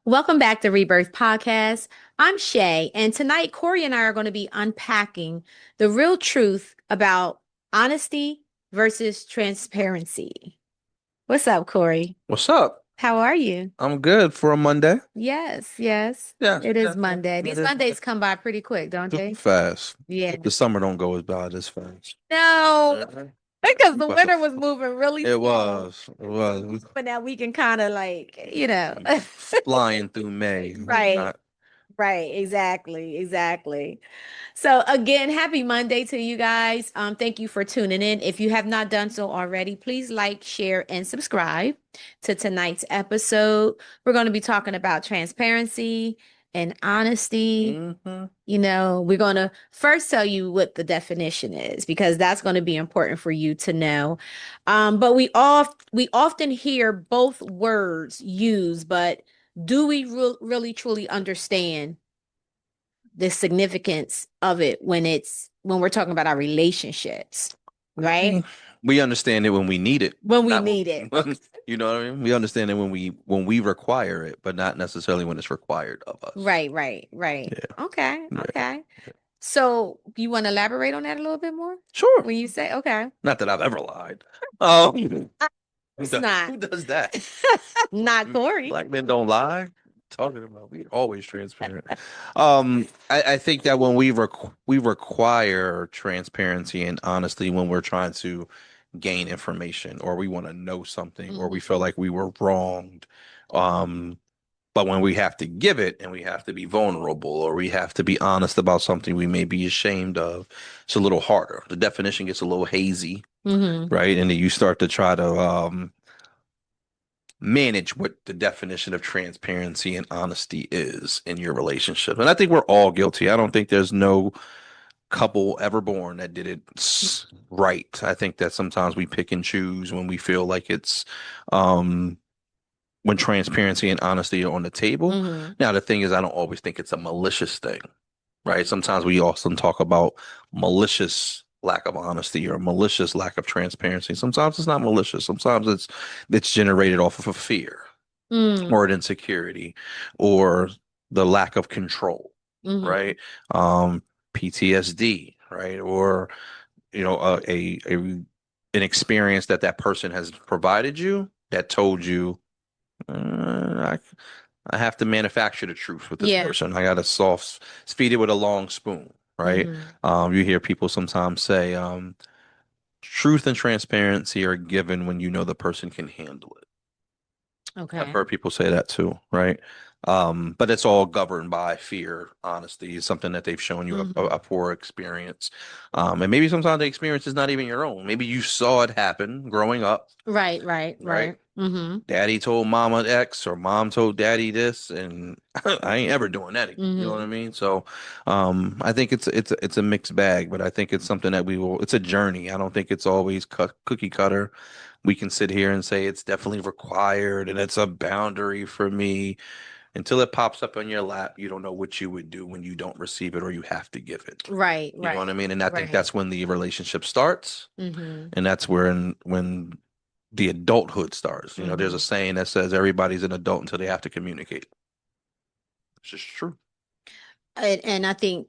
Welcome back to Rebirth Podcast. I'm Shay, and tonight Corey and I are going to be unpacking the real truth about honesty versus transparency. What's up, Corey? What's up? How are you? I'm good for a Monday. Yes, yes. Yeah, It is yeah, yeah. Monday. It These is Mondays come by pretty quick, don't too they? fast. Yeah. The summer don't go as bad as fast. No, Mhm. because the But winter was moving really it slow. was. It was. But now we can kind of We flying through May. Right. Right, exactly, exactly. So again, happy Monday to you guys. Thank you for tuning in. If you have not done so already, please like, share, and subscribe to tonight's episode. We're going to be talking about transparency and honesty. Hmm. We're going to first tell you what the definition is because that's going to be important for you to know. But we often hear both words used, but do we really truly understand the significance of it when we're talking about our relationships, right? We understand it when we need it. When we Not need it. you know what I mean? We understand it when we require it, but not necessarily when it's required of us. Right, right, right. Yeah. Okay, Yeah. okay. So you want to elaborate on that a little bit more? Sure. When you say, okay, Not that I've ever lied. Um, it's not, who does that? not Corey. Black men don't lie. Talking about we always transparent. I think that when we require transparency and honesty when we're trying to gain information or we want to know something or we feel like we were wronged. Um, but when we have to give it and we have to be vulnerable or we have to be honest about something we may be ashamed of, it's a little harder. The definition gets a little hazy, Mm-hmm. right? And then you start to try to manage what the definition of transparency and honesty is in your relationship. And I think we're all guilty. I don't think there's no couple ever born that did it right. I think that sometimes we pick and choose when we feel like it's when transparency and honesty are on the table. Mm-hmm. Now, the thing is, I don't always think it's a malicious thing, right? Sometimes we also talk about malicious lack of honesty or malicious lack of transparency. Sometimes it's not malicious. Sometimes it's generated off of a fear Mm-hmm. or an insecurity or the lack of control, Mm-hmm. right? Um, PTSD, right? Or an experience that person has provided you that told you I have to manufacture the truth with this Yeah. person. I got to soft feed it with a long spoon, right? Mm-hmm. You hear people sometimes say, truth and transparency are given when you know the person can handle it. I've Okay. heard people say that too, right? But it's all governed by fear. Honesty is something that they've shown you Mm-hmm. a poor experience. And maybe sometimes the experience is not even your own. Maybe you saw it happen growing up, Right, right, right? right. Mm-hmm. Daddy told mama X or mom told daddy this, and I ain't ever doing that again. You know what I Mm-hmm. mean? So, I think it's a mixed bag, but I think it's something that we will. It's a journey. I don't think it's always cookie cutter. We can sit here and say it's definitely required and it's a boundary for me. Until it pops up on your lap, you don't know what you would do when you don't receive it or you have to give it. Right, You know what I right, mean? And I think right. that's when the relationship starts, Mm-hmm. and that's when the adulthood starts. There's Mm-hmm. a saying that says everybody's an adult until they have to communicate. It's just true. And I think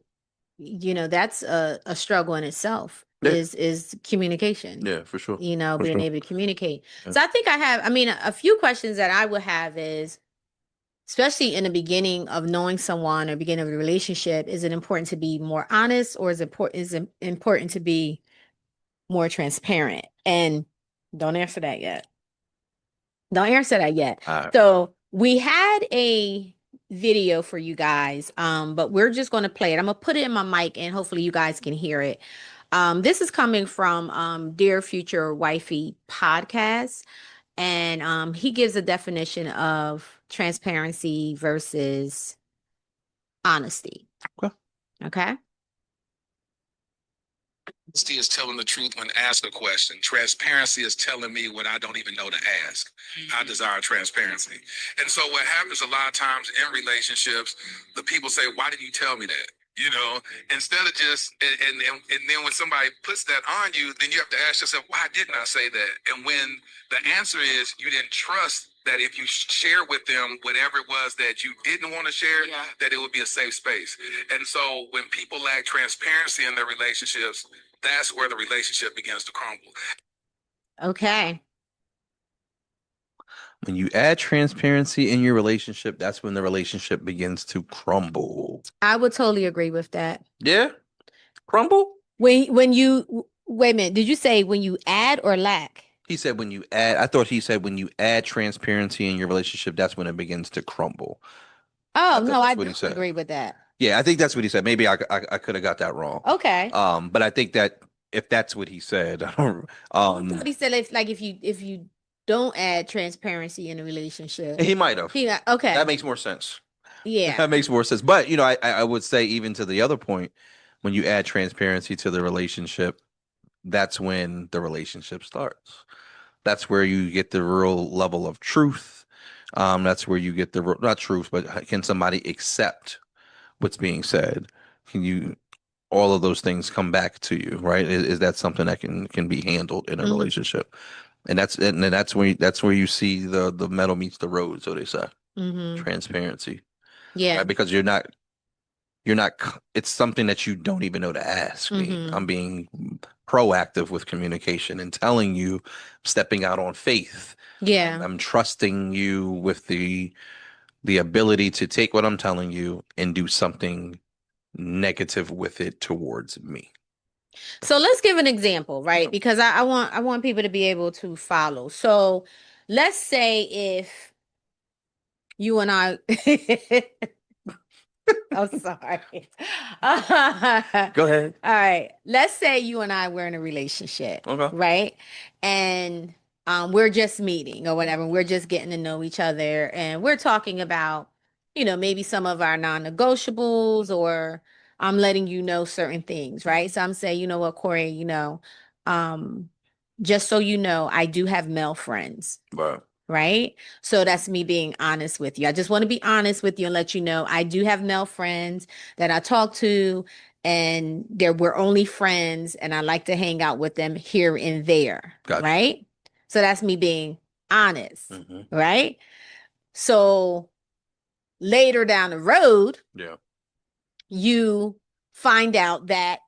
that's a struggle in itself Yeah, is communication, yeah, for sure, for being sure. able to communicate. Yeah. So I mean, a few questions that I would have is, especially in the beginning of knowing someone or beginning of a relationship, is it important to be more honest or is it important to be more transparent? And don't answer that yet. Don't answer that yet. All right. So we had a video for you guys, but we're just going to play it. I'm gonna put it in my mic and hopefully you guys can hear it. This is coming from Dear Future Wifey podcast, and he gives a definition of transparency versus honesty. Okay. Okay. Honesty is telling the truth when asked a question. Transparency is telling me what I don't even know to ask. I desire transparency. And so what happens a lot of times in relationships, the people say, why didn't you tell me that? Instead of just, and then when somebody puts that on you, then you have to ask yourself, why didn't I say that? And when the answer is you didn't trust that if you share with them whatever it was that you didn't want to share, Yeah. that it would be a safe space. And so when people lack transparency in their relationships, that's where the relationship begins to crumble. Okay. When you add transparency in your relationship, that's when the relationship begins to crumble. I would totally agree with that. Yeah? Crumble? When you wait a minute, did you say when you add or lack? He said when you add, I thought he said when you add transparency in your relationship, that's when it begins to crumble. Oh, thought no, I that's what he don't said. agree with that. Yeah, I think that's what he said. Maybe I could have got that wrong. Okay. But I think that if that's what he said, What he said, it's like if you don't add transparency in a relationship. he might have. Okay. That makes more sense. Yeah. That makes more sense. But I would say even to the other point, when you add transparency to the relationship, that's when the relationship starts. That's where you get the real level of truth. That's where you get the not truth, but can somebody accept what's being said? Can you all of those things come back to you, right? Is that something that can be handled in a relationship? And that's where you see the metal meets the road, so they say. Transparency. Yeah. Right? Because you're not it's something that you don't even know to ask me. I'm being proactive with communication and telling you, stepping out on faith. Yeah. I'm trusting you with the ability to take what I'm telling you and do something negative with it towards me. So let's give an example, right? Because I want people to be able to follow. So let's say if you and I I'm sorry. Go ahead. All right. Let's say you and I were in a relationship, Okay. right? And we're just meeting or whatever. We're just getting to know each other, and we're talking about, maybe some of our non-negotiables, or I'm letting you know certain things, right? So I'm saying, you know what, Corey, um, just so you know, I do have male friends. Right. Right. So that's me being honest with you. I just want to be honest with you and let you know I do have male friends that I talk to, and we're only friends, and I like to hang out with them here and there. Gotcha. Right. So that's me being honest. Right. So later down the road, Yeah. you find out that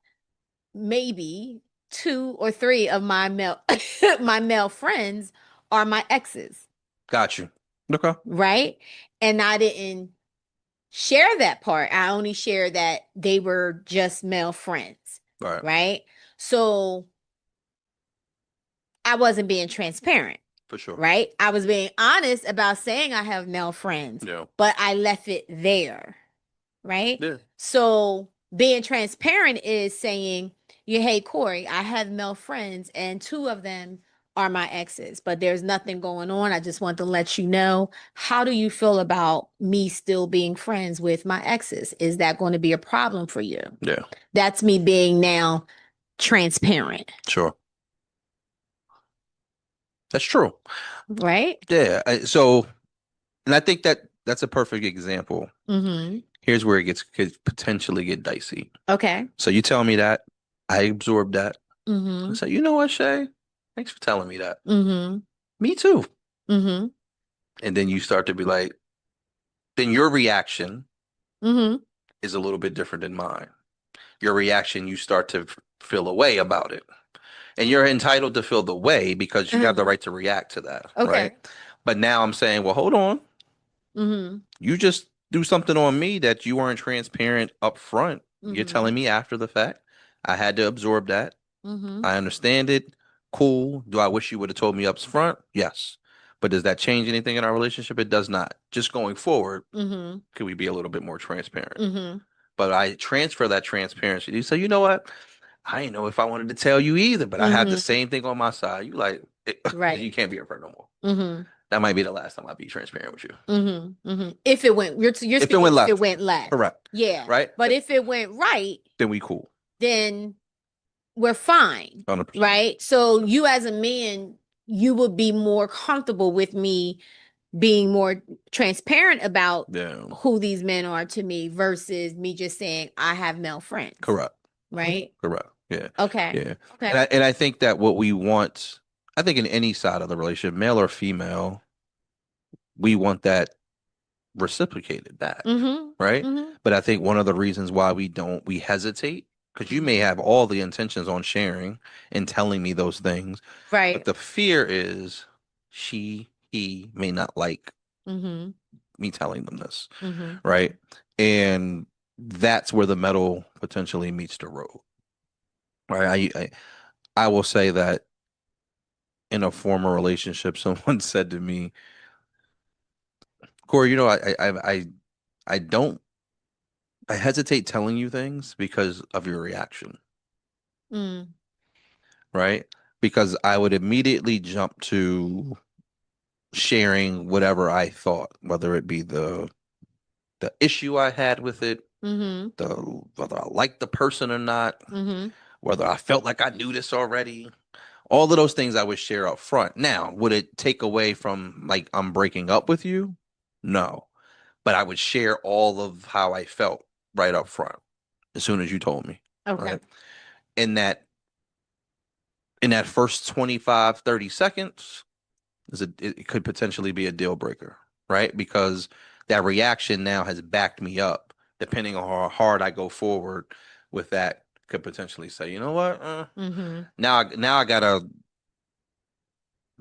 maybe 2 or 3 of my male friends are my exes. Got you. Okay. Right. And I didn't share that part. I only shared that they were just male friends. Right. Right. So I wasn't being transparent. For sure. Right. I was being honest about saying I have male friends. Yeah. But I left it there. Right. Yeah. So being transparent is saying, hey, Corey, I have male friends, and 2 of them are my exes, but there's nothing going on. I just want to let you know. How do you feel about me still being friends with my exes? Is that going to be a problem for you? Yeah. That's me being now transparent. Sure. That's true. Right? Yeah. So, and I think that's a perfect example. Here's where it could potentially get dicey. Okay. So you tell me that, I absorb that. Mm-hmm. I say, you know what, Shay? Thanks for telling me that. Mm-hmm. Me too. Mm-hmm. And then you start to be like, then your reaction Mm-hmm. is a little bit different than mine. Your reaction, you start to feel a way about it. And you're entitled to feel the way because you have the right to react to that. Okay. Right? But now I'm saying, well, hold on. Mm-hmm. You just do something on me that you weren't transparent up front. You're telling me after the fact. I had to absorb that. I understand it. Cool. Do I wish you would have told me up front? Yes. But does that change anything in our relationship? It does not. Just going forward, could we be a little bit more transparent? But I transfer that transparency. You say, you know what? I didn't know if I wanted to tell you either, but I have the same thing on my side. You like, Right. you can't be a friend no more. That might be the last time I'll be transparent with you. If it went, you're if it went left. If it went left. Correct. Yeah. Right. But if it went right, then we cool. Then we're fine. 100%. Right. So you as a man, you would be more comfortable with me being more transparent about who these men are to me versus me just saying I have male friends. Correct. Right. Correct. Yeah. Okay. Yeah. Okay. And I think that what we want, I think in any side of the relationship, male or female, we want that reciprocated back, Mm-hmm. right? Mm-hmm. But I think one of the reasons why we hesitate, because you may have all the intentions on sharing and telling me those things, but Right. the fear is he may not like Mm-hmm. me telling them this, Mm-hmm. right? And that's where the metal potentially meets the road, right? I will say that in a former relationship, someone said to me, Corey, I don't, I hesitate telling you things because of your reaction, Mm. right? Because I would immediately jump to sharing whatever I thought, whether it be the issue I had with it, Mm-hmm. the whether I liked the person or not, Mm-hmm. whether I felt like I knew this already. All of those things I would share up front. Now, would it take away from like I'm breaking up with you? No. But I would share all of how I felt right up front as soon as you told me. Okay. Right. In that first 25, 30 seconds, it could potentially be a deal breaker, right? Because that reaction now has backed me up. Depending on how hard I go forward with that, could potentially say, you know what? Mm-hmm. Now I gotta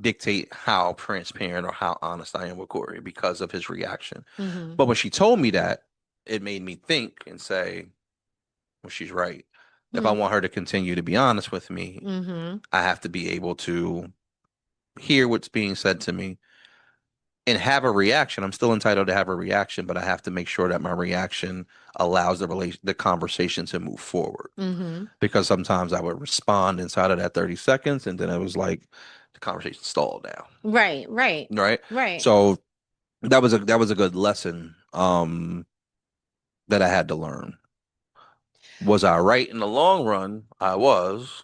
dictate how transparent or how honest I am with Corey because of his reaction. Mm-hmm. But when she told me that, it made me think and say, well, she's right. If I want her to continue to be honest with me, Mm-hmm. I have to be able to hear what's being said to me and have a reaction. I'm still entitled to have a reaction, but I have to make sure that my reaction allows the conversation to move forward. Mm-hmm. Because sometimes I would respond inside of that 30 seconds and then it was like the conversation stalled down. Right. Right. Right. Right. So that was a good lesson that I had to learn. Was I right in the long run? I was,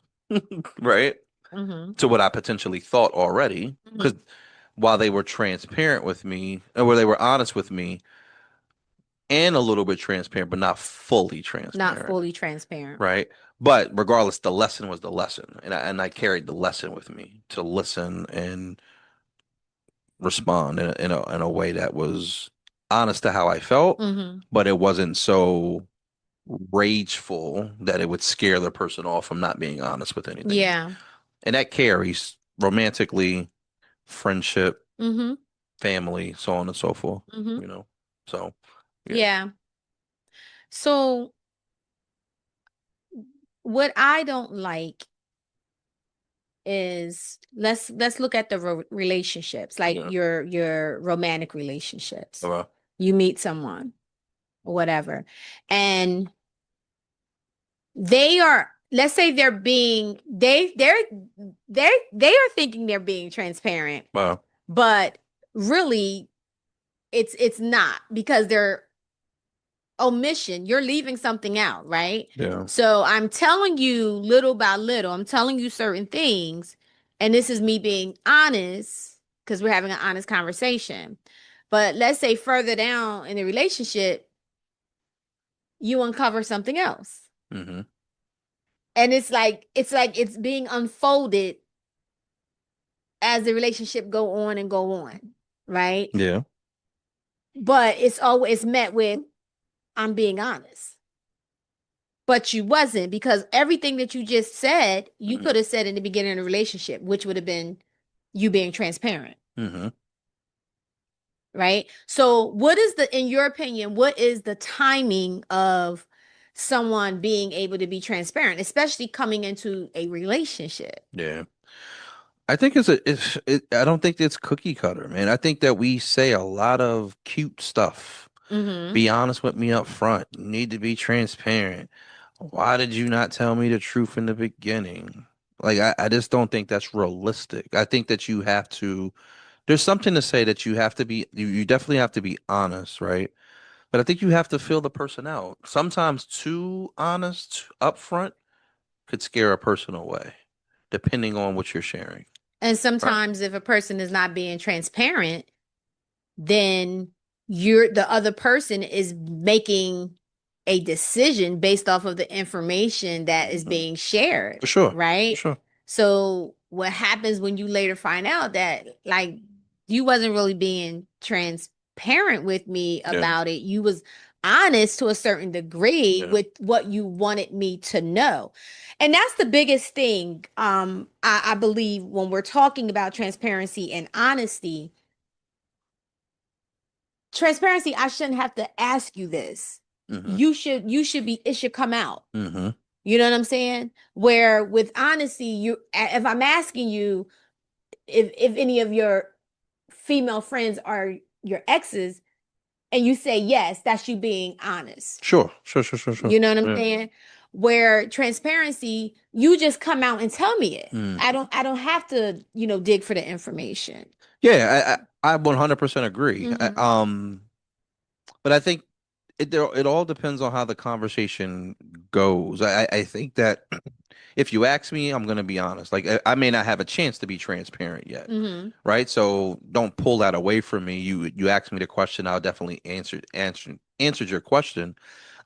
right? Mm-hmm. To what I potentially thought already. Because while they were transparent with me, or where they were honest with me, and a little bit transparent, but not fully Not transparent, fully transparent. right? But regardless, the lesson was the lesson, and I carried the lesson with me to listen and respond in a way that was honest to how I felt, Mm-hmm. but it wasn't so rageful that it would scare the person off from not being honest with anything. Yeah. And that carries romantically, friendship, Mm-hmm. family, so on and so forth, Mm-hmm. you know. So, yeah. Yeah. So what I don't like is let's look at the relationships, like Yeah. your romantic relationships. Uh, You meet someone or whatever, and they are, let's say they're being they are thinking they're being transparent, uh, but really it's not, because they're omission, you're leaving something out, right? yeah. So I'm telling you little by little, I'm telling you certain things, and this is me being honest because we're having an honest conversation. But let's say further down in the relationship, you uncover something else. Mm-hmm. And it's being unfolded as the relationship go on and go on, right? Yeah. But it's always met with, I'm being honest. But you wasn't, because everything that you just said, you Mm-hmm. could have said in the beginning of the relationship, which would have been you being transparent, Mm-hmm. right? So what is in your opinion, what is the timing of someone being able to be transparent, especially coming into a relationship? Yeah. I think I don't think it's cookie cutter, man. I think that we say a lot of cute stuff. Mm-hmm. Be honest with me up front. You need to be transparent. Why did you not tell me the truth in the beginning? Like, I just don't think that's realistic. I think that there's something to say that you definitely have to be honest, right? But I think you have to feel the person out. Sometimes too honest up front could scare a person away, depending on what you're sharing. And Right. sometimes if a person is not being transparent, then the other person is making a decision based off of the information that is Mhm. being shared, For sure. For right? sure. So what happens when you later find out that like you wasn't really being transparent with me about it. You was honest to a certain degree with what you wanted me to know. And that's the biggest thing. I believe when we're talking about transparency and honesty, I shouldn't have to ask you this. You should be, it should come out. You know what I'm saying? Where with honesty, if I'm asking you if any of your female friends are your exes, and you say yes, that's you being honest. Sure. You know what I'm saying? Where transparency, you just come out and tell me it. I don't have to, dig for the information. Yeah, I 100% agree. But I think it all depends on how the conversation goes. I think that if you ask me, I'm going to be honest. Like I may not have a chance to be transparent yet, right? So don't pull that away from me. You asked me the question, I'll definitely answered your question.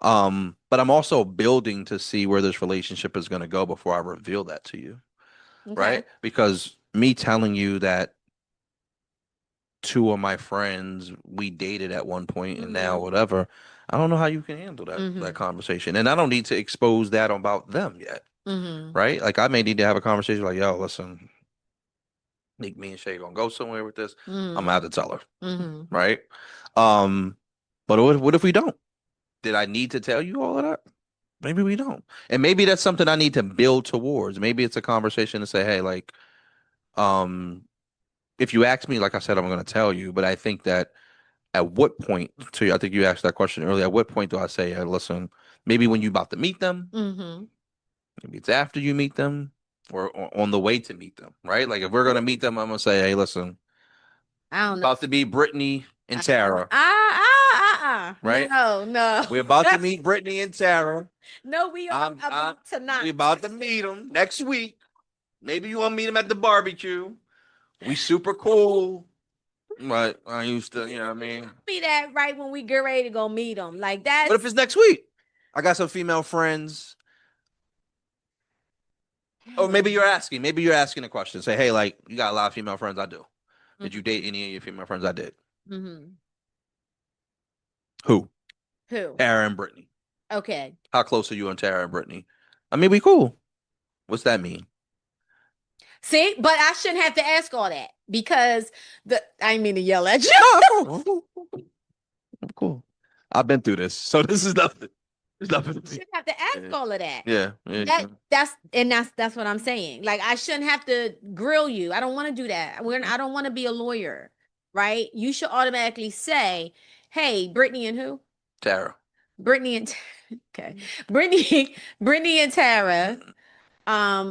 But I'm also building to see where this relationship is going to go before I reveal that to you, right? Because me telling you that two of my friends we dated at one point and now whatever, I don't know how you can handle that conversation, and I don't need to expose that about them yet, right? Like I may need to have a conversation like, yo, listen, me and Shay gonna go somewhere with this. I'm gonna have to tell her, right? But what if we don't? Did I need to tell you all of that? Maybe we don't, and maybe that's something I need to build towards. Maybe it's a conversation to say, hey, like, if you ask me, like I said, I'm going to tell you, but I think that at what point, I think you asked that question earlier, at what point do I say, hey, listen, maybe when you're about to meet them, maybe it's after you meet them or on the way to meet them, right? Like if we're going to meet them, I'm going to say, hey, listen, I don't know. About to be Brittany and Tara. Right? No. We're about to meet Brittany and Tara. No, we are tonight. We're about to meet them next week. Maybe you want to meet them at the barbecue. We super cool. But I used to, you know what I mean? Be that right when we get ready to go meet them. Like that. What if it's next week? I got some female friends. Or maybe you're asking a question. Say, hey, like, you got a lot of female friends. I do. Did you date any of your female friends? I did. Who? Tara and Brittany. Okay. How close are you on Tara and Brittany? I mean, we cool. What's that mean? See, but I shouldn't have to ask all that because I didn't mean to yell at you. I'm cool. I've been through this, so this is nothing. There's nothing. You shouldn't have to ask all of that. Yeah. That's what I'm saying. Like I shouldn't have to grill you. I don't want to do that. I don't want to be a lawyer, right? You should automatically say, "Hey, Brittany and who?" Tara. Brittany and okay, Brittany and Tara.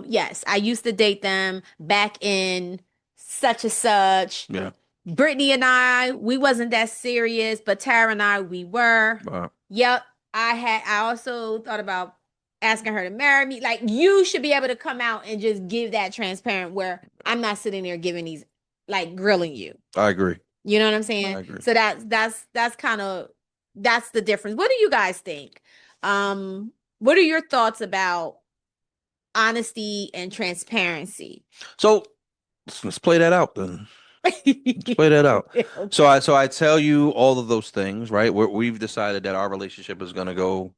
Yes, I used to date them back in such and such. Yeah. Brittany and I, we wasn't that serious, but Tara and I, we were. Wow. Yep. I also thought about asking her to marry me. Like you should be able to come out and just give that transparent where I'm not sitting there giving these like grilling you. I agree. You know what I'm saying? I agree. So that's kind of that's the difference. What do you guys think? What are your thoughts about honesty and transparency? So let's play that out then. Let's play that out. Okay. So I tell you all of those things, right? We've decided that our relationship is going to go.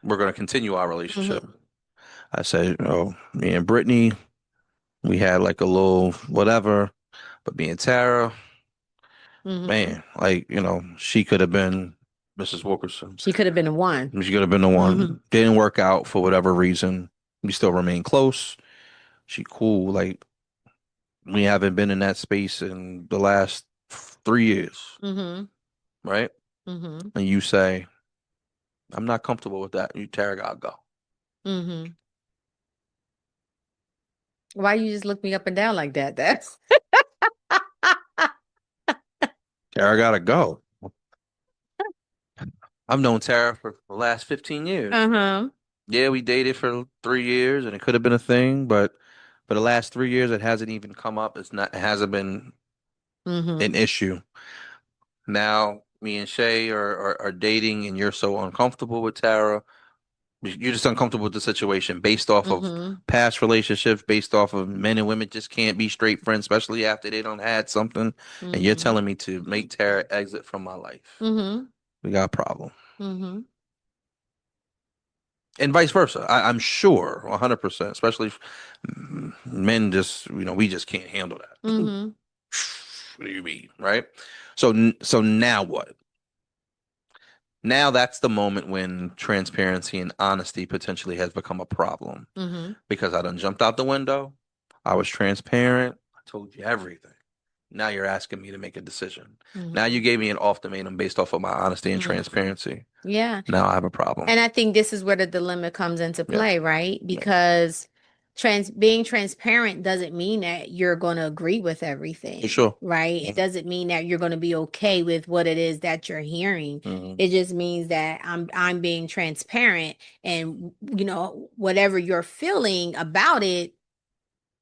We're going to continue our relationship. I said, me and Brittany, we had like a little whatever, but me and Tara, man, like she could have been Mrs. Wilkerson. She could have been the one. She could have been the one. Didn't work out for whatever reason. We still remain close. She cool. Like we haven't been in that space in the last 3 years. Right? And you say, I'm not comfortable with that. You, Tara, gotta go. Why you just look me up and down like that? That's Tara gotta go. I've known Tara for the last 15 years. Yeah, we dated for 3 years and it could have been a thing, but for the last 3 years it hasn't even come up. It hasn't been an issue. Now me and Shay are dating and you're so uncomfortable with Tara. You're just uncomfortable with the situation based off of Mm-hmm. past relationships, based off of men and women just can't be straight friends, especially after they don't had something. And you're Mm-hmm. telling me to make Tara exit from my life. Mm-hmm. We got a problem. Mm-hmm. And vice versa. I'm sure 100%, especially if men just, we just can't handle that. Mm-hmm. What do you mean, right? So now what? Now that's the moment when transparency and honesty potentially has become a problem Mm-hmm. because I done jumped out the window. I was transparent. I told you everything. Now you're asking me to make a decision. Now Mm-hmm. you gave me an ultimatum based off of my honesty and Mm-hmm. transparency. Yeah. Now I have a problem. And I think this is where the dilemma comes into Yeah. play, right? Yeah. Because being transparent doesn't mean that you're going to agree with For everything, sure. right? It doesn't mean that you're going to be okay with what it is that you're hearing. Mhm. It just means that I'm being transparent, and whatever you're feeling about it,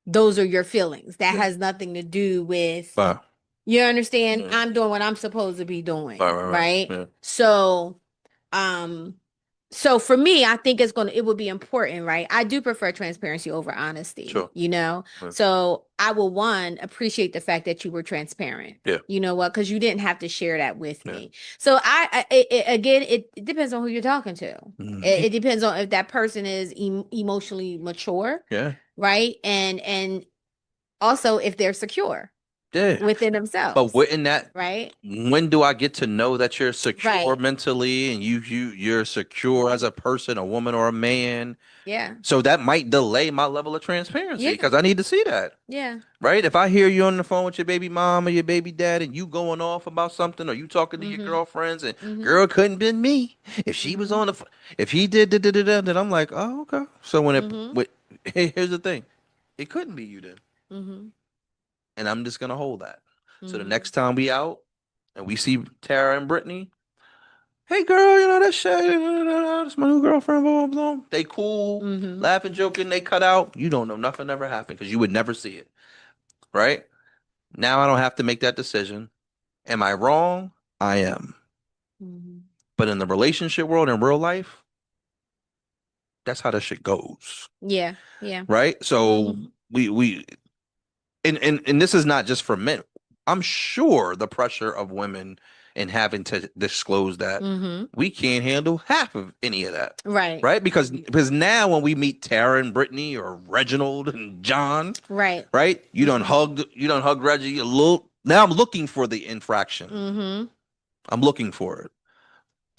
those are your feelings. That Yeah. has nothing to do with, But, you understand? yeah. I'm doing what I'm supposed to be doing, Right. right? Yeah. So, um, so for me, I think it would be important, right? I do prefer transparency over honesty, Sure. Yeah. So I will appreciate the fact that you were transparent. Yeah. You know what? Because you didn't have to share that with Yeah. me. So again, it depends on who you're talking to. Mhm. It depends on if that person is emotionally mature, Yeah. right? And also if they're secure Yeah. within But themselves, wouldn't that right? when do I get to know that you're secure Right. mentally and you're secure as a person, a woman or a man? Yeah. So that might delay my level of transparency Yeah. because I need to see that. Yeah. Right? If I hear you on the phone with your baby mom or your baby dad and you going off about something or you talking to your Mm-hmm. girlfriends and Mm-hmm. girl couldn't been me if she was Mm-hmm. on if he did da, da, da, da, then I'm like, oh, okay. So Mm-hmm. here's the thing. It couldn't be you then. Mm-hmm. And I'm just gonna hold that. So the Mm-hmm. next time we out and we see Tara and Brittany, hey girl, that Shay, that's my new girlfriend, blah, blah, blah. They cool, Mm-hmm. laughing, joking, they cut out. You don't know nothing ever happened because you would never see it. Right? Now I don't have to make that decision. Am I wrong? I am. Mm-hmm. But in the relationship world in real life, that's how that shit goes. Yeah. Yeah. Right? So Mm-hmm. we and this is not just for men. I'm sure the pressure of women and having to disclose that Mm-hmm. we can't handle half of any of that. Right. Right? Because now when we meet Tara and Brittany or Reginald and John, Right. right? You done hugged Reggie a little. Now I'm looking for the infraction. Mm-hmm. I'm looking for it.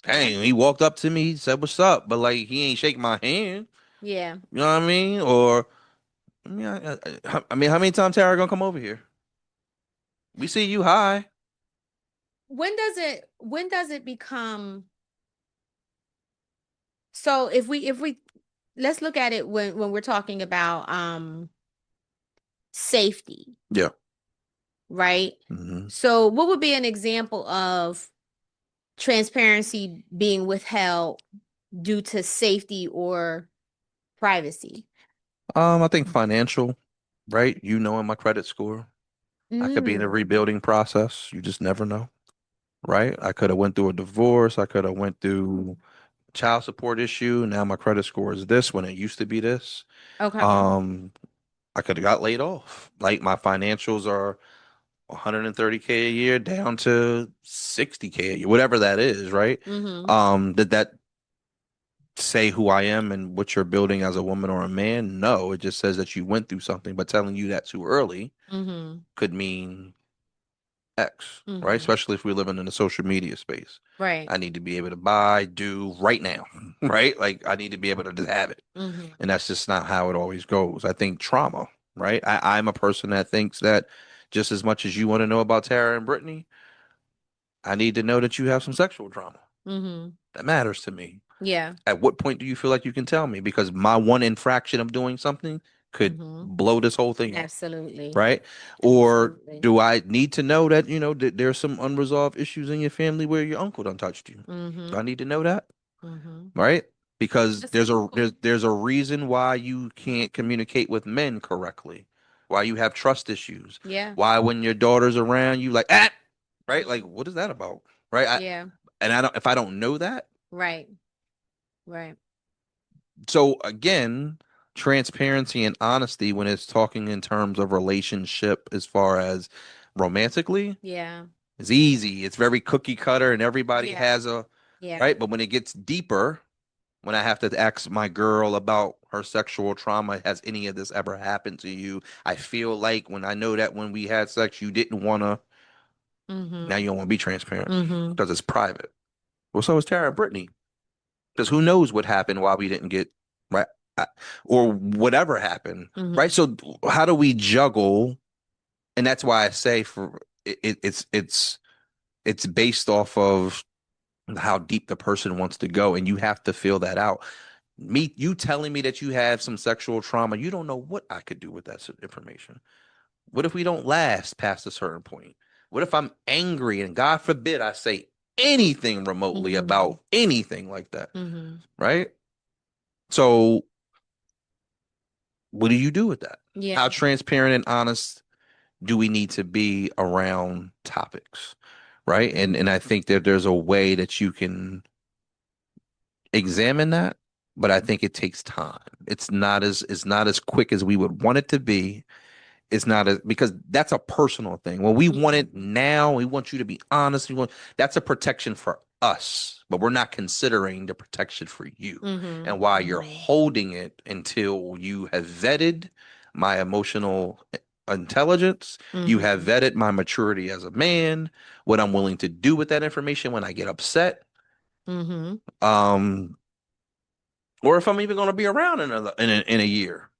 Dang, he walked up to me, he said, "What's up?" But like he ain't shake my hand. Yeah. You know what I mean? Or I mean, how many times Tara gonna come over here? We see you high. When does it become, so if we let's look at it when we're talking about safety, Yeah. right? Mm-hmm. So what would be an example of transparency being withheld due to safety or privacy? I think financial, right? You knowing my credit score. I could be in a Mm. rebuilding process. You just never know, right? I could have went through a divorce. I could have went through child support issue. Now my credit score is this when it used to be this. Okay. Um, I could have got laid off. Like my financials are 130K a year down to 60K a year, whatever that is, right? Mm-hmm. Did that say who I am and what you're building as a woman or a man? No, it just says that you went through something, but telling you that too early Mm-hmm. could mean X, right? Mm-hmm. Especially if we're living in the social media space. Right. I need to be able to buy, do right now, right? Like I need to be able to just have it. Mm-hmm. And that's just not how it always goes. I think trauma, right? I'm a person that thinks that just as much as you want to know about Tara and Brittany, I need to know that you have some sexual trauma. Mm-hmm. That matters to me. Yeah. At what point do you feel like you can tell me? Because my one infraction of doing something could Mm-hmm. blow this whole thing up, Absolutely. right? Or Absolutely. do I need to know that, there's some unresolved issues in your family where your uncle done touched you? Mm-hmm. Do I need to know that? Mm-hmm. Right? Because That's there's a difficult. there's a reason why you can't communicate with men correctly. Why you have trust issues. Yeah. Why when your daughter's around you like, right? Like what is that about? Right? Yeah. And I don't if I don't know that, Right. Right. So again, transparency and honesty when it's talking in terms of relationship as far as romantically, Yeah. is easy. It's very cookie cutter and everybody Yeah. has a Yeah. right. But when it gets deeper, when I have to ask my girl about her sexual trauma, has any of this ever happened to you? I feel like when I know that when we had sex, you didn't want to, now Mm-hmm. you don't want to be transparent Mm-hmm. because it's private. Well, so is Tara and Brittany. Because who knows what happened while we didn't get right uh, or whatever happened, Mm-hmm. right? So how do we juggle? And that's why I say for it's based off of how deep the person wants to go, and you have to feel that out. You telling me that you have some sexual trauma, you don't know what I could do with that information. What if we don't last past a certain point? What if I'm angry and God forbid I say anything remotely Mm-hmm. about anything like that, Mm-hmm. right? So what do you do with that? Yeah. How transparent and honest do we need to be around topics, right? And I think that there's a way that you can examine that, but I think it takes time. It's not as quick as we would want it to be. It's not as because that's a personal thing. When we want it now, we want you to be honest. That's a protection for us, but we're not considering the protection for you. Mm-hmm. And while you're holding it until you have vetted my emotional intelligence, you have Mm-hmm. vetted my maturity as a man, what I'm willing to do with that information when I get upset, Mm-hmm. um, or if I'm even going to be around in a year,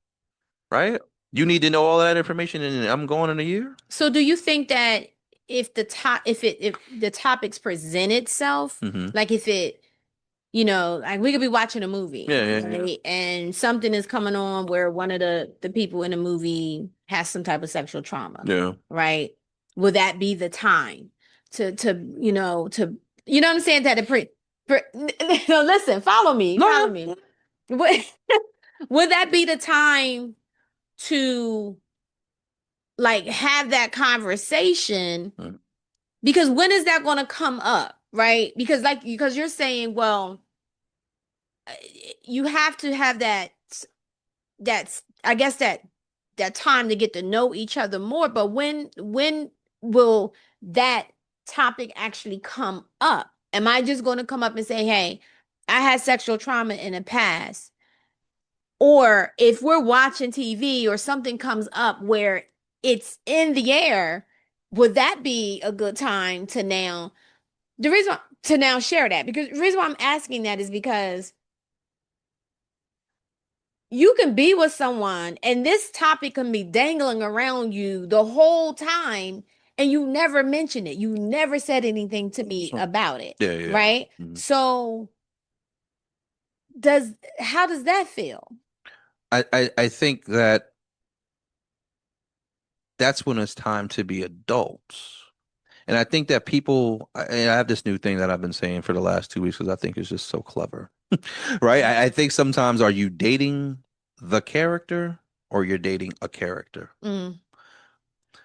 right? You need to know all that information, and I'm going in a year. So do you think that if the topics present itself, Mm-hmm. like if it, like we could be watching a movie, Yeah, yeah, yeah. right? And something is coming on where one of the people in the movie has some type of sexual trauma, Yeah. right? Would that be the time to what I'm saying, that no, listen, follow No, me. Would, would that be the time to like have that conversation? yeah. Mm. Because when is that going to come up, right? Because you're saying, well, uh, you have to have that's I guess that time to get to know each other more. But when will that topic actually come up? Am I just going to come up and say, hey, I had sexual trauma in the past? Or if we're watching TV or something comes up where it's in the air, would that be a good time to now the reason to now share that? Because the reason why I'm asking that is because you can be with someone and this topic can be dangling around you the whole time and you never mention it. You never said anything to me about it, Yeah, yeah. right? Mhm. So does how does that feel? I think that that's when it's time to be adults. And I think that and I have this new thing that I've been saying for the last 2 weeks because I think it's just so clever, right? I think sometimes are you dating the character or you're dating a character? Mm,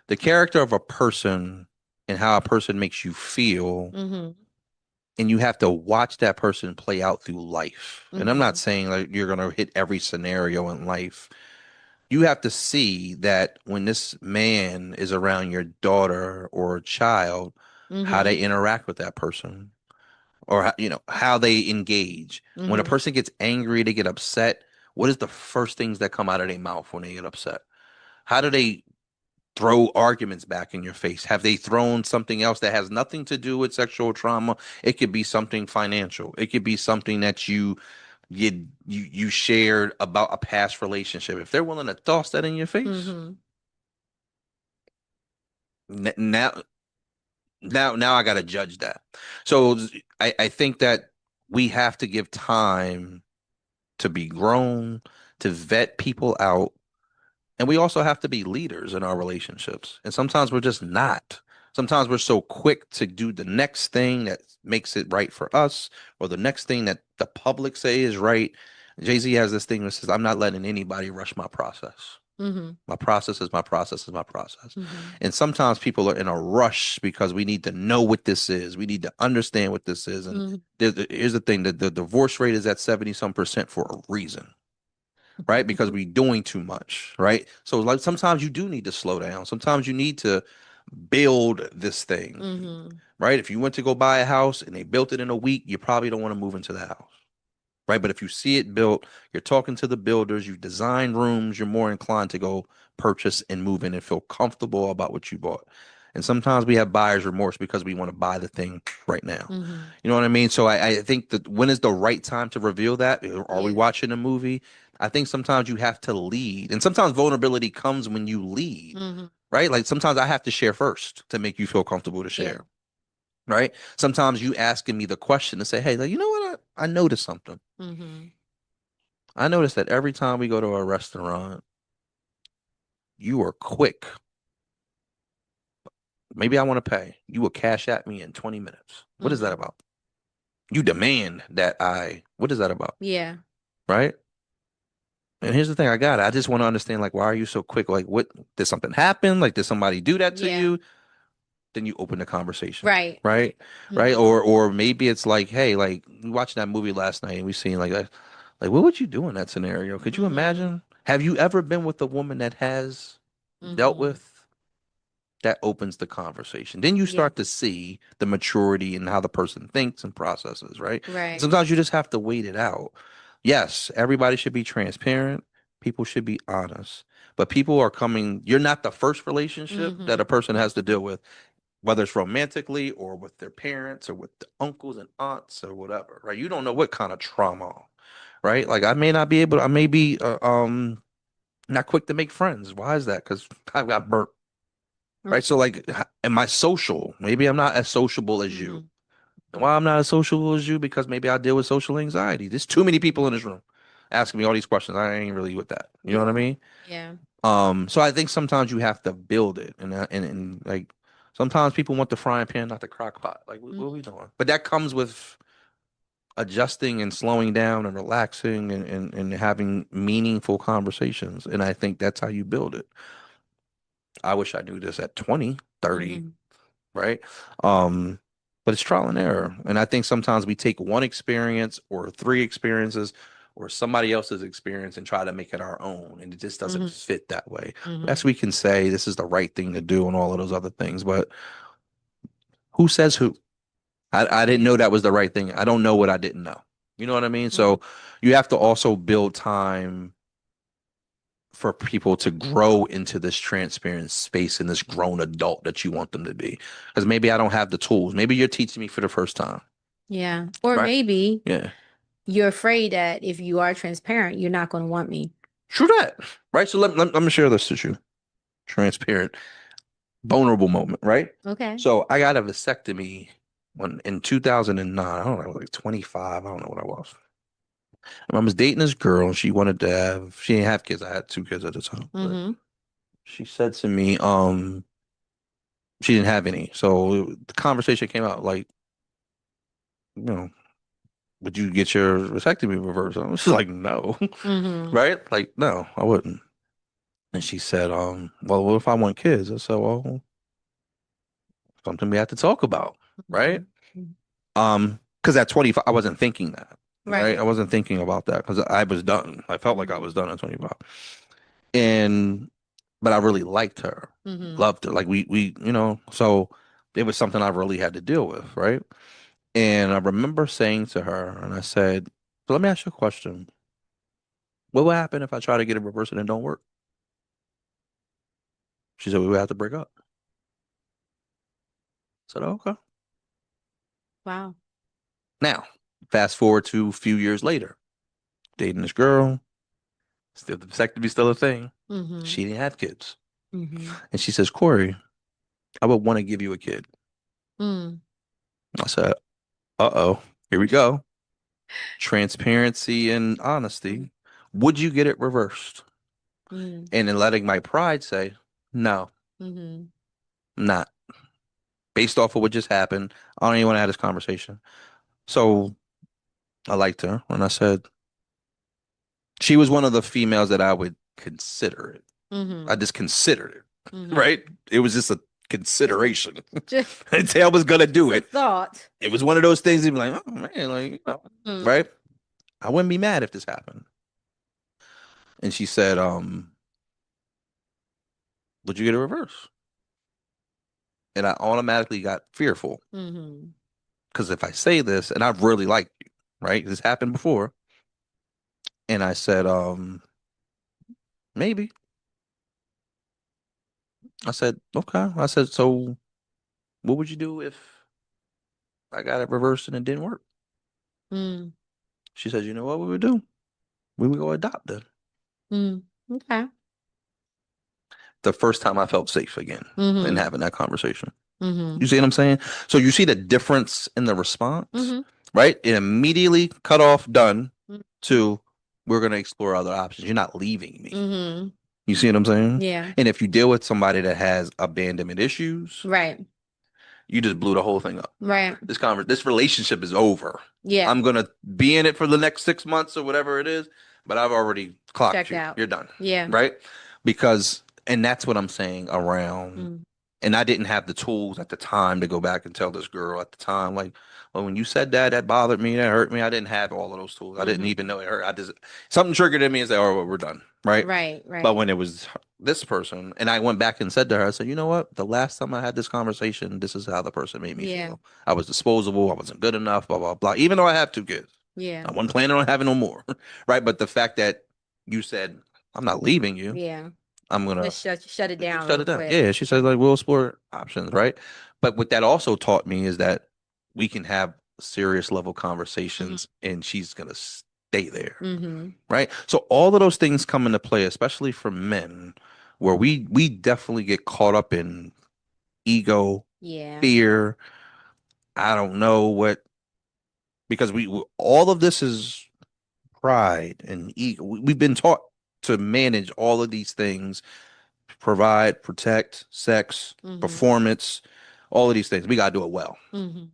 The character of a person and how a person makes you feel, mm-hmm, and you have to watch that person play out through life. And I'm not mm-hmm, saying like you're going to hit every scenario in life. You have to see that when this man is around your daughter or child, how mm-hmm, they interact with that person or how they engage. When a mm-hmm, person gets angry, they get upset. What is the first things that come out of their mouth when they get upset? How do they throw arguments back in your face? Have they thrown something else that has nothing to do with sexual trauma? It could be something financial. It could be something that you shared about a past relationship. If they're willing to toss that in your face, mm-hmm. now now I got to judge that. So I think that we have to give time to be grown, to vet people out. And we also have to be leaders in our relationships. And sometimes we're just not. Sometimes we're so quick to do the next thing that makes it right for us or the next thing that the public say is right. Jay-Z has this thing that says, I'm not letting anybody rush my process. My process is my process is my process. Mm-hmm. And sometimes people are in a rush because we need to know what this is. We need to understand what this is. And Mm-hmm. here's the thing, that the divorce rate is at 70 some percent for a reason, right? Because we're doing too much, right? So like sometimes you do need to slow down. Sometimes you need to build this thing, Mm-hmm. right? If you went to go buy a house and they built it in a week, you probably don't want to move into the house, right? But if you see it built, you're talking to the builders, you design rooms, you're more inclined to go purchase and move in and feel comfortable about what you bought. And sometimes we have buyer's remorse because we want to buy the thing right now. Mm-hmm. You know what I mean? So I think that when is the right time to reveal that? Are we Yeah. watching a movie? I think sometimes you have to lead. And sometimes vulnerability comes when you lead, Mm-hmm. right? Like sometimes I have to share first to make you feel comfortable to Yeah. share, right? Sometimes you asking me the question to say, hey, like, you know what? I noticed something. Mm-hmm. I noticed that every time we go to a restaurant, you are quick. Maybe I want to pay. You will cash at me in 20 minutes. What is that Mm-hmm. about? You demand that what is that about? Yeah. Right? And here's the thing, I got it. I just want to understand, like, why are you so quick? Like, what did something happen? Like, did somebody do that to Yeah. you? Then you open the conversation. Right. Right? Right? Mm-hmm. Or maybe it's like, hey, like we watched that movie last night and we seen like what would you do in that scenario? Could you Mm-hmm. imagine? Have you ever been with a woman that has dealt Mm-hmm. with that opens the conversation. Then you Yeah. start to see the maturity and how the person thinks and processes, right? And Right. sometimes you just have to wait it out. Yes, everybody should be transparent. People should be honest. But people are coming, you're not the first relationship that Mm-hmm. a person has to deal with, whether it's romantically or with their parents or with the uncles and aunts or whatever, right? You don't know what kind of trauma, right? Like I may be not quick to make friends. Why is that? Because I've got burnt, right? So like, am I social? Maybe I'm not as sociable as you. Mm-hmm. And why I'm not as sociable as you? Because maybe I deal with social anxiety. There's too many people in this room asking me all these questions. I ain't really with that. You know what I Yeah. mean? Yeah. So I think sometimes you have to build it, and like sometimes people want the frying pan, not the crock pot. Like, what are we Mm-hmm. doing? But that comes with adjusting and slowing down and relaxing and having meaningful conversations. And I think that's how you build it. I wish I knew this at 20, 30, Mm-hmm. right? Um, but it's trial and error. And I think sometimes we take one experience or three experiences or somebody else's experience and try to make it our own. And it just doesn't Mm-hmm. fit that way. Mm-hmm. Yes, we can say this is the right thing to do and all of those other things, but who says who? I didn't know that was the right thing. I don't know what I didn't know. You know what I mean? Mm-hmm. So you have to also build time for people to grow into this transparent space and this grown adult that you want them to be. Because maybe I don't have the tools. Maybe you're teaching me for the first time. Yeah. Or Right. maybe Yeah. you're afraid that if you are transparent, you're not going to want me. True that. Right. So let me share this with you. Transparent, vulnerable moment. Right. Okay. So I got a vasectomy when in 2009. I don't know, I was like 25. I don't know what I was. And I was dating this girl and she wanted to have, she didn't have kids. I had two kids at the time. But Mm-hmm. she said to me, she didn't have any. So the conversation came out like, you know, would you get your vasectomy reversed? I was like, no, Mm-hmm. right? Like, no, I wouldn't. And she said, well, what if I want kids? I said, well, something we have to talk about, right? Mm-hmm. Because at 25, I wasn't thinking that, right? Right. I wasn't thinking about that because I was done. I felt like I Mm-hmm. was done at 25. And, but I really liked her, Mm-hmm. loved her. Like so it was something I really had to deal with, right? And I remember saying to her, and I said, so let me ask you a question. What will happen if I try to get it reversed and it don't work? She said, we would have to break up. I said, oh, okay. Wow. Now, fast forward to a few years later, dating this girl, still the vasectomy still a thing. Mm-hmm. She didn't have kids. Mm-hmm. And she says, Corey, I would want to give you a kid. Mm. I said, uh-oh, here we go. Transparency and honesty. Would you get it reversed? Mm. And then letting my pride say, no, Mm-hmm. I'm not. Based off of what just happened, I don't even want to have this conversation. So I liked her. And I said, she was one of the females that I would consider it. I just considered it, Mhm. right? It was just a consideration. Just I'd say I was gonna do a it. thought. It was one of those things. You'd be like, oh man, like, Mm. right? I wouldn't be mad if this happened. And she said, would you get a reverse? And I automatically got fearful Mhm. because if I say this, and I really like you, right? This happened before. And I said, maybe. I said, okay. I said, so what would you do if I got it reversed and it didn't work? Mm. She said, you know what we would do? We would go adopt them. Mm. Okay. The first time I felt safe again in Mhm. having that conversation. You Mhm. see what I'm saying? So you see the difference in the response, Mhm. right? It immediately cut off, done, Mhm. to we're going to explore other options. You're not leaving me. Mhm. You see what I'm saying? Yeah. And if you deal with somebody that has abandonment issues, Right. you just blew the whole thing up. Right. This relationship is over. Yeah. I'm gonna be in it for the next 6 months or whatever it is, but I've already clocked Checked you. out. You're done. Yeah. Right? Because and that's what I'm saying around Mm. and I didn't have the tools at the time to go back and tell this girl at the time, like, well, when you said that, that bothered me, that hurt me. I didn't have all of those tools. I didn't Mhm. even know it hurt. I just something triggered in me and said, oh, well, we're done. Right. Right. But Right. when it was this person, and I went back and said to her, I said, you know what? The last time I had this conversation, this is how the person made me Yeah. feel. I was disposable. I wasn't good enough, blah, blah, blah. Even though I have 2 kids, Yeah. I wasn't planning on having no more. Right. But the fact that you said, I'm not leaving you, Yeah. I'm going to Just shut it down shut real it down. quick. Yeah. She said, like, we'll explore options. Right. But what that also taught me is that we can have serious level Mhm. conversations and she's going to stay there. Mhm. Right. So all of those things come into play, especially for men, where we definitely get caught up in ego, Yeah. fear. I don't know what because all of this is pride and ego. We've been taught to manage all of these things, provide, protect, sex, Mhm. performance, all of these things. We got to do it well, Mhm.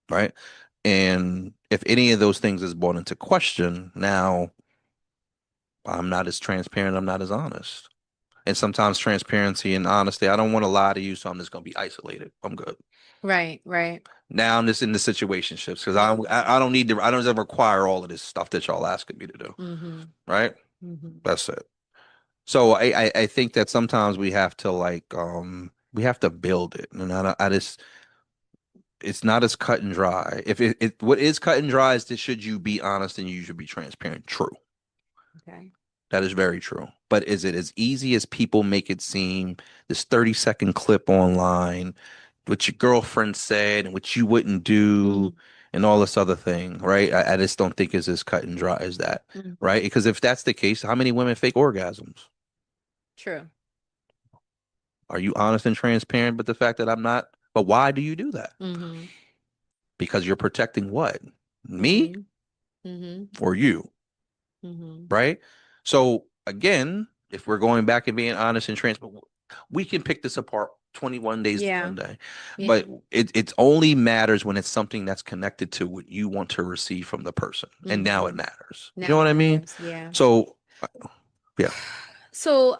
right? And if any of those things is brought into question, now I'm not as transparent, I'm not as honest. And sometimes transparency and honesty, I don't want to lie to you, so I'm just going to be isolated. I'm good. Right. Right. Now I'm just in the situationships because I don't need to, I don't require all of this stuff that y'all asking me to do. Mhm. Right? Mhm. That's it. So I think that sometimes we have to we have to build it. And I just it's not as cut and dry. If what is cut and dry is that should you be honest and you should be transparent. True. Okay. That is very true. But is it as easy as people make it seem? This 30-second clip online, what your girlfriend said and what you wouldn't do Mhm. and all this other thing, right? I just don't think it's as cut and dry as that, Mhm. right? Because if that's the case, how many women fake orgasms? True. Are you honest and transparent with the fact that I'm not? But why do you do that? Mhm. Because you're protecting what? Me Mhm. Mhm. or you, Mhm. right? So again, if we're going back and being honest and transparent, we can pick this apart 21 days to Yeah. Sunday. Yeah. But it only matters when it's something that's connected to what you want to receive from the person. And now it Mhm. matters. You know Now what it I mean? matters. Yeah. So yeah. So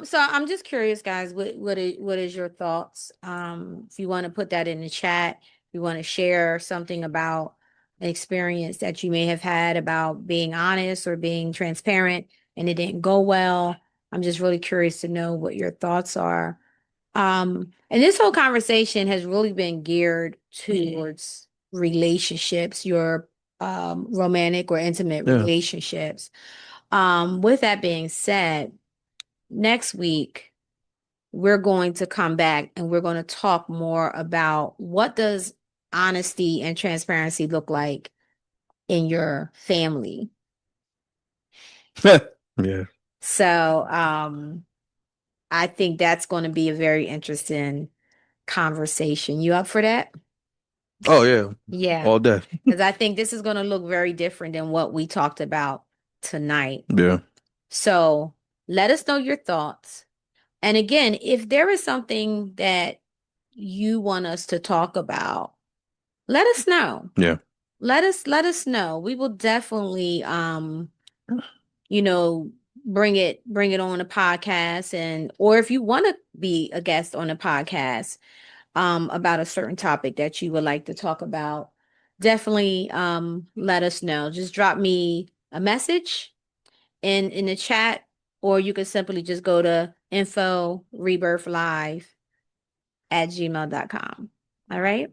so I'm just curious, guys, what is your thoughts? If you want to put that in the chat, if you want to share something about an experience that you may have had about being honest or being transparent and it didn't go well. I'm just really curious to know what your thoughts are. And this whole conversation has really been geared towards relationships, your romantic or intimate Yeah. relationships. With that being said, next week we're going to come back and we're going to talk more about what does honesty and transparency look like in your family. Yeah. So, I think that's going to be a very interesting conversation. You up for that? Oh yeah. Yeah, All day. because I think this is going to look very different than what we talked about tonight. Yeah. So, let us know your thoughts. And again, if there is something that you want us to talk about, let us know. Yeah. Let us know. We will definitely you know, bring it on a podcast, and or if you want to be a guest on a podcast about a certain topic that you would like to talk about, definitely let us know. Just drop me a message in the chat, or you could simply just go to info rebirthlive@gmail.com. All right.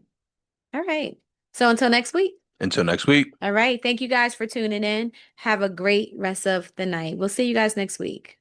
All right. So until next week. Until next week. All right. Thank you guys for tuning in. Have a great rest of the night. We'll see you guys next week.